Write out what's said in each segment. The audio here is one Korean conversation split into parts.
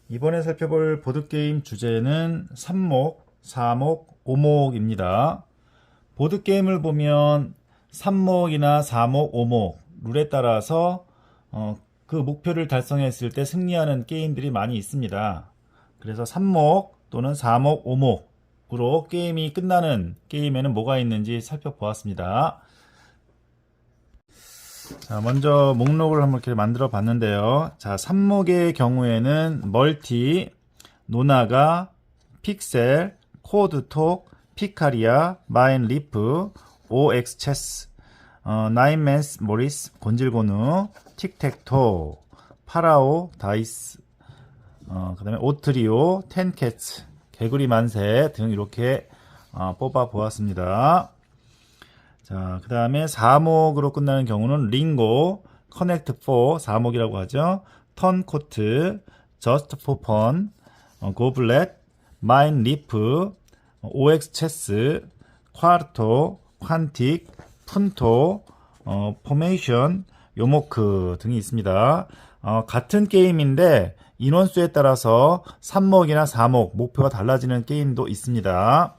이번에 살펴볼 보드게임 주제는 3목, 4목, 5목입니다. 보드게임을 보면 3목이나 4목, 5목 룰에 따라서 그 목표를 달성했을 때 승리하는 게임들이 많이 있습니다. 그래서 3목 또는 4목, 5목으로 게임이 끝나는 게임에는 뭐가 있는지 살펴보았습니다. 자, 먼저 목록을 한번 이렇게 만들어 봤는데요. 자, 3목의 경우에는 멀티, 노나가, 픽셀, 코드톡, 피카리아, 마인 리프, OX 체스, 나인맨스 모리스, 곤질고누, 틱택토, 파라오, 다이스, 그 다음에 오트리오, 텐캐츠, 개구리 만세 등 이렇게 뽑아 보았습니다. 자, 그 다음에 4목으로 끝나는 경우는 링고, 커넥트 4, 4목이라고 하죠. 턴코트, 저스트 포 펀, 고블렛, 마인 리프, OX 체스, 쿼르토, 퀀틱, 푼토, 포메이션, 요모크 등이 있습니다. 같은 게임인데 인원수에 따라서 3목이나 4목 목표가 달라지는 게임도 있습니다.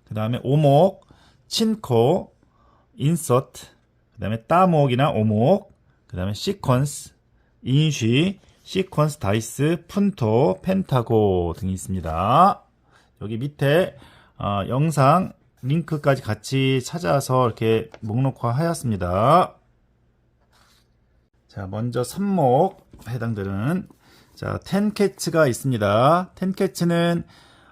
그 다음에 5목, 친코, 인서트, 그 다음에 따목이나 오목, 그 다음에 시퀀스, 인쉬, 시퀀스 다이스, 푼토, 펜타고 등이 있습니다. 여기 밑에 영상 링크까지 같이 찾아서 이렇게 목록화 하였습니다. 자, 먼저 3목 해당되는 자, 텐캐츠가 있습니다. 텐캐츠는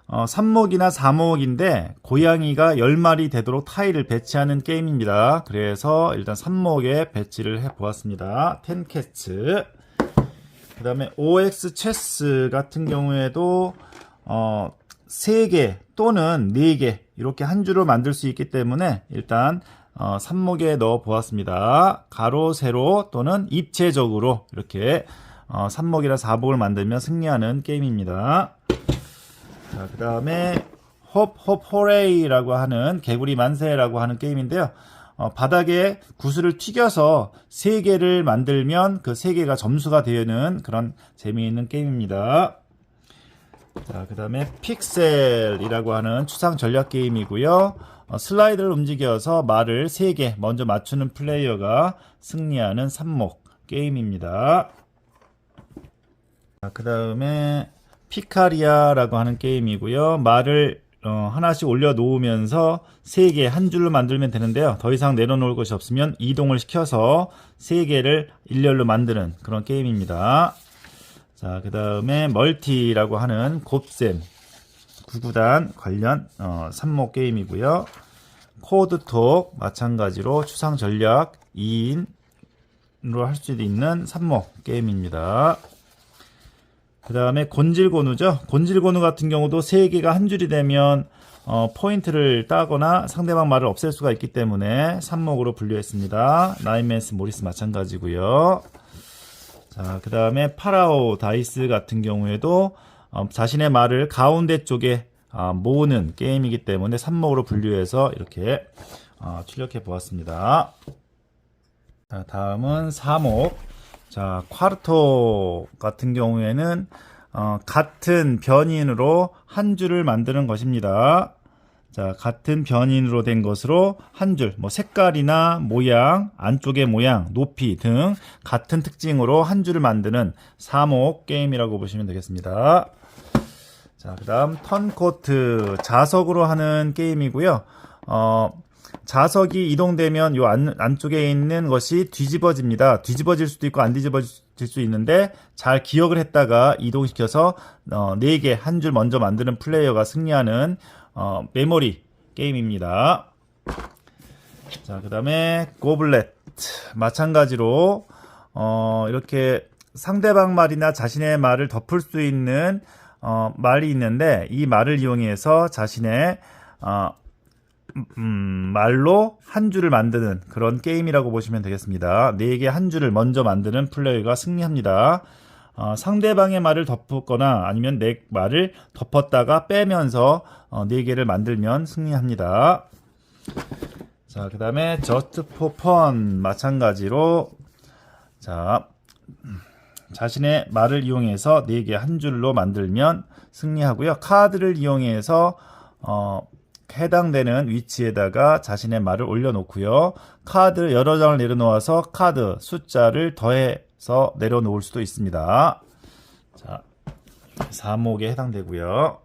3목이나 4목인데 고양이가 10마리 되도록 타일을 배치하는 게임입니다. 그래서 일단 3목에 배치를 해 보았습니다. 텐캐츠. 그 다음에 OX 체스 같은 경우에도 3개 또는 4개 이렇게 한 줄로 만들 수 있기 때문에 일단 3목에 넣어 보았습니다. 가로, 세로 또는 입체적으로 이렇게 3목이나 4목을 만들면 승리하는 게임입니다. 자, 그 다음에 호레이라고 하는 개구리 만세라고 하는 게임인데요. 바닥에 구슬을 튀겨서 3개를 만들면 그 3개가 점수가 되는 그런 재미있는 게임입니다. 자, 그 다음에 픽셀이라고 하는 추상 전략 게임이고요. 슬라이드를 움직여서 말을 3개 먼저 맞추는 플레이어가 승리하는 3목 게임입니다. 자, 그 다음에 피카리아라고 하는 게임이고요. 말을 하나씩 올려놓으면서 3개 한 줄로 만들면 되는데요. 더 이상 내려놓을 것이 없으면 이동을 시켜서 3개를 일렬로 만드는 그런 게임입니다. 자, 그 다음에 멀티라고 하는 곱셈 9구단 관련 3목 게임이고요. 코드톡 마찬가지로 추상 전략 2인으로 할 수 있는 3목 게임입니다. 그 다음에 곤질고누죠. 곤질고누 같은 경우도 3개가 한 줄이 되면 포인트를 따거나 상대방 말을 없앨 수가 있기 때문에 3목으로 분류했습니다. 나인맨스 모리스 마찬가지고요. 자, 그 다음에 파라오 다이스 같은 경우에도 자신의 말을 가운데 쪽에 모으는 게임이기 때문에 3목으로 분류해서 이렇게 출력해 보았습니다. 자, 다음은 4목. 자, 쿼르토 같은 경우에는 같은 변인으로 한 줄을 만드는 것입니다. 자, 같은 변인으로 된 것으로 한 줄, 뭐 색깔이나 모양, 안쪽의 모양, 높이 등 같은 특징으로 한 줄을 만드는 4목 게임이라고 보시면 되겠습니다. 자, 그 다음 턴코트, 자석으로 하는 게임이고요. 자석이 이동되면 요 안쪽에 있는 것이 뒤집어집니다. 뒤집어질 수도 있고 안 뒤집어질 수 있는데 잘 기억을 했다가 이동시켜서 4개 한 줄 먼저 만드는 플레이어가 승리하는 메모리 게임입니다. 자, 그 다음에 고블렛 마찬가지로 이렇게 상대방 말이나 자신의 말을 덮을 수 있는 말이 있는데 이 말을 이용해서 자신의 말로 한 줄을 만드는 그런 게임이라고 보시면 되겠습니다. 4개 한 줄을 먼저 만드는 플레이어가 승리합니다. 상대방의 말을 덮었거나 아니면 내 말을 덮었다가 빼면서 4개를 만들면 승리합니다. 자, 그 다음에 Just for Fun 마찬가지로 자, 자신의 말을 이용해서 4개 한 줄로 만들면 승리하고요. 카드를 이용해서 해당되는 위치에다가 자신의 말을 올려놓고요. 카드 여러 장을 내려놓아서 카드 숫자를 더해서 내려놓을 수도 있습니다. 자, 4목에 해당되고요.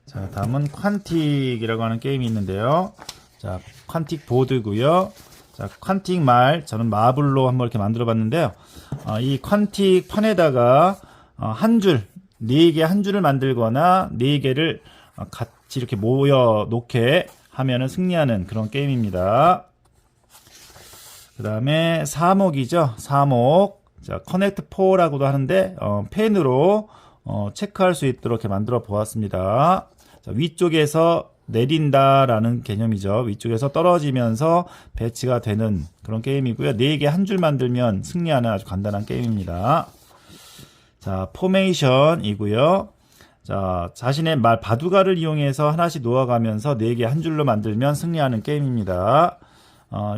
자, 다음은 퀀틱이라고 하는 게임이 있는데요. 자, 퀀틱 보드고요. 자, 퀀틱 말, 저는 마블로 한번 이렇게 만들어 봤는데요. 이 퀀틱 판에다가 한 줄, 4개 한 줄을 만들거나 4개를 같이 이렇게 모여 놓게 하면은 승리하는 그런 게임입니다. 그 다음에 4목이죠. 4목. 자, 커넥트 4라고도 하는데, 펜으로 체크할 수 있도록 이렇게 만들어 보았습니다. 자, 위쪽에서 내린다라는 개념이죠. 위쪽에서 떨어지면서 배치가 되는 그런 게임이고요. 4개 한 줄 만들면 승리하는 아주 간단한 게임입니다. 자, 포메이션이고요. 자, 자신의 말 바둑알을 이용해서 하나씩 놓아가면서 4개 한 줄로 만들면 승리하는 게임입니다.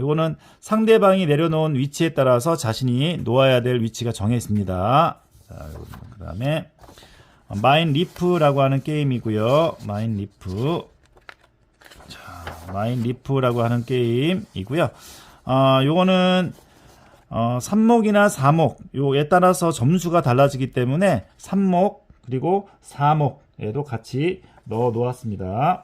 이거는 상대방이 내려놓은 위치에 따라서 자신이 놓아야 될 위치가 정해 있습니다. 자, 그 다음에 마인 리프라고 하는 게임이고요. 마인 리프. 자, 마인 리프라고 하는 게임이고요. 요거는 3목이나 4목 요에 따라서 점수가 달라지기 때문에 3목 그리고 4목에도 같이 넣어 놓았습니다.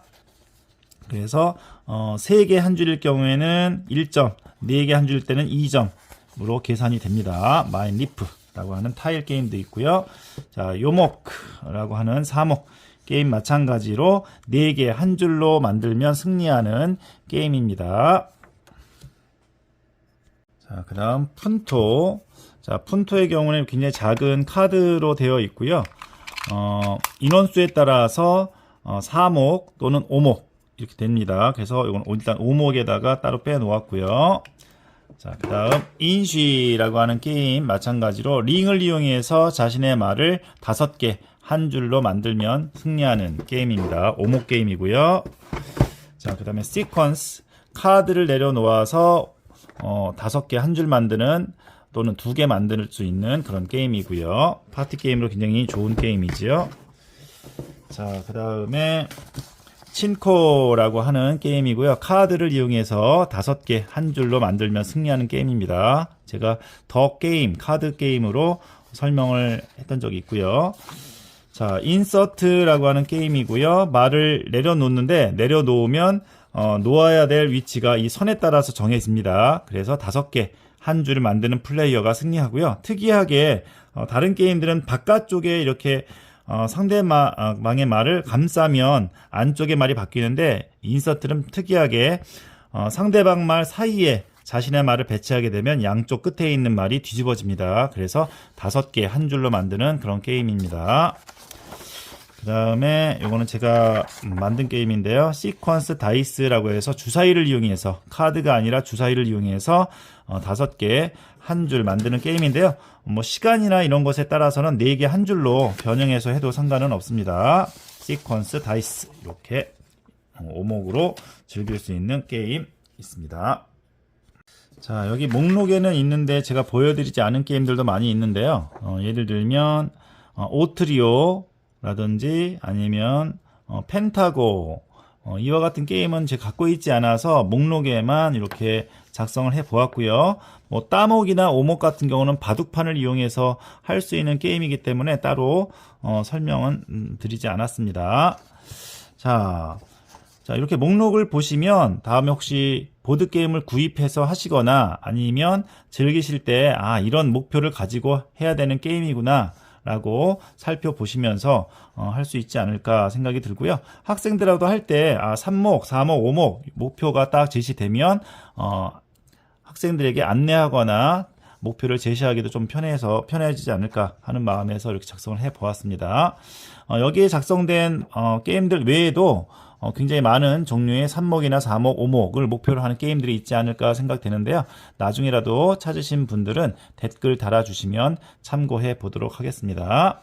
그래서 3개 한 줄일 경우에는 1점, 4개 한 줄일 때는 2점으로 계산이 됩니다. 마인 리프라고 하는 타일 게임도 있고요. 자, 요목라고 하는 4목 게임 마찬가지로 4개 한 줄로 만들면 승리하는 게임입니다. 자, 그 다음 푼토. 자, 푼토의 경우는 굉장히 작은 카드로 되어 있고요. 인원수에 따라서 4목 또는 5목 이렇게 됩니다. 그래서 이건 일단 5목에다가 따로 빼 놓았고요. 자, 그 다음 인쉬라고 하는 게임 마찬가지로 링을 이용해서 자신의 말을 5개 한 줄로 만들면 승리하는 게임입니다. 5목 게임이고요. 자, 그 다음에 시퀀스 카드를 내려놓아서 5개 한 줄 만드는 또는 2개 만들 수 있는 그런 게임이고요. 파티 게임으로 굉장히 좋은 게임이지요. 자, 그 다음에 친코라고 하는 게임이고요. 카드를 이용해서 5개 한 줄로 만들면 승리하는 게임입니다. 제가 더 게임, 카드 게임으로 설명을 했던 적이 있고요. 자, 인서트라고 하는 게임이고요. 말을 내려놓는데 내려놓으면 놓아야 될 위치가 이 선에 따라서 정해 있습니다. 그래서 5개 한 줄을 만드는 플레이어가 승리하고요. 특이하게 다른 게임들은 바깥쪽에 이렇게 상대방의 말을 감싸면 안쪽의 말이 바뀌는데 인서트는 특이하게 상대방 말 사이에 자신의 말을 배치하게 되면 양쪽 끝에 있는 말이 뒤집어집니다. 그래서 5개 한 줄로 만드는 그런 게임입니다. 그 다음에 이거는 제가 만든 게임인데요. 시퀀스 다이스라고 해서 주사위를 이용해서 카드가 아니라 주사위를 이용해서 5개 한 줄 만드는 게임인데요. 뭐 시간이나 이런 것에 따라서는 4개 한 줄로 변형해서 해도 상관은 없습니다. 시퀀스 다이스 이렇게 5목으로 즐길 수 있는 게임 있습니다. 자, 여기 목록에는 있는데 제가 보여드리지 않은 게임들도 많이 있는데요. 예를 들면 오트리오 라든지 아니면 펜타고 이와 같은 게임은 제가 갖고 있지 않아서 목록에만 이렇게 작성을 해 보았고요. 뭐 따목이나 오목 같은 경우는 바둑판을 이용해서 할 수 있는 게임이기 때문에 따로 설명은 드리지 않았습니다. 자, 이렇게 목록을 보시면 다음에 혹시 보드게임을 구입해서 하시거나 아니면 즐기실 때 이런 목표를 가지고 해야 되는 게임이구나 라고 살펴보시면서 할 수 있지 않을까 생각이 들고요. 학생들하고도 할 때 3목, 4목, 5목 목표가 딱 제시되면 학생들에게 안내하거나 목표를 제시하기도 좀 편해지지 않을까 하는 마음에서 이렇게 작성을 해 보았습니다. 여기에 작성된 게임들 외에도 굉장히 많은 종류의 3목이나 4목, 5목을 목표로 하는 게임들이 있지 않을까 생각되는데요. 나중에라도 찾으신 분들은 댓글 달아주시면 참고해 보도록 하겠습니다.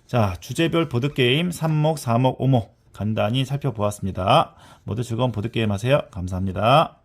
자, 주제별 보드게임 3목, 4목, 5목 간단히 살펴보았습니다. 모두 즐거운 보드게임 하세요. 감사합니다.